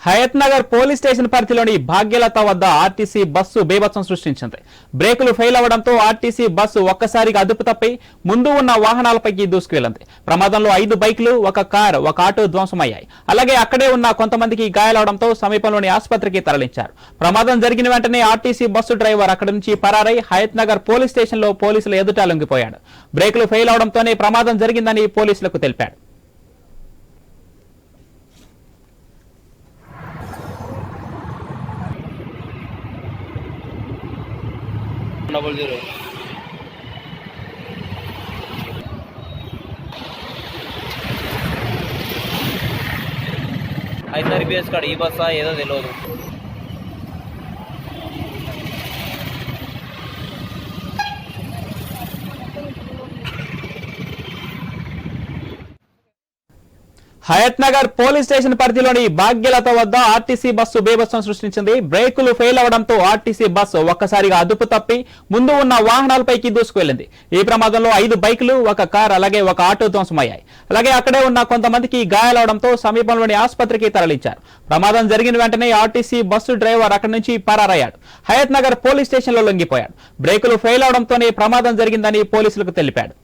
Hayath Nagar police station పరిధిలోని భాగ్యలత వద్ద RTC bus బీభత్సం సృష్టించింది. బ్రేకులు ఫెయిల్ అవడంతో ఆర్టీసీ బస్సు ఒక్కసారిగా అదుపు తప్పి ముందు ఉన్న వాహనాలపైకి దూసుకువెళ్లింది. ప్రమాదంలో 5 బైకులు, ఒక కారు, ఒక ఆటో ధ్వంసమయ్యాయి. అలాగే అక్కడే ఉన్న కొంతమందికి గాయాలవడంతో సమీపంలోని ఆసుపత్రికి తరలించారు. ప్రమాదం జరిగిన వెంటనే ఆర్టీసీ బస్సు డ్రైవర్ అక్కడి నుంచి పరారై హయత్ నగర్ పోలీస్ స్టేషన్ లో పోలీసుల ఎదుట లొంగిపోయాడు. బ్రేకులు ఫెయిల్ అవడంతోనే ప్రమాదం జరిగిందని పోలీసులకు తెలిపాడు. అయితే రిపేర్స్ కాడ ఈ బస్సా ఏదో తెలియదు. హయత్ నగర్ పోలీస్ స్టేషన్ పరిధిలోని భాగ్యలత వద్ద ఆర్టీసీ బస్సు బీభత్సం సృష్టించింది. బ్రేకులు ఫెయిల్ అవడంతో ఆర్టీసీ బస్సు ఒక్కసారిగా అదుపు తప్పి ముందు ఉన్న వాహనాలపైకి దూసుకువెళ్లింది. ఈ ప్రమాదంలో 5 బైకులు, ఒక కార్, అలాగే ఒక ఆటో ధ్వంసమయ్యాయి. అలాగే అక్కడే ఉన్న కొంతమందికి గాయాలవడంతో సమీపంలోని ఆసుపత్రికి తరలించారు. ప్రమాదం జరిగిన వెంటనే ఆర్టీసీ బస్సు డ్రైవర్ అక్కడి నుంచి పరారయ్యాడు. హయత్ నగర్ పోలీస్ స్టేషన్ లో లొంగిపోయాడు. బ్రేకులు ఫెయిల్ అవడంతోనే ప్రమాదం జరిగిందని పోలీసులకు తెలిపాడు.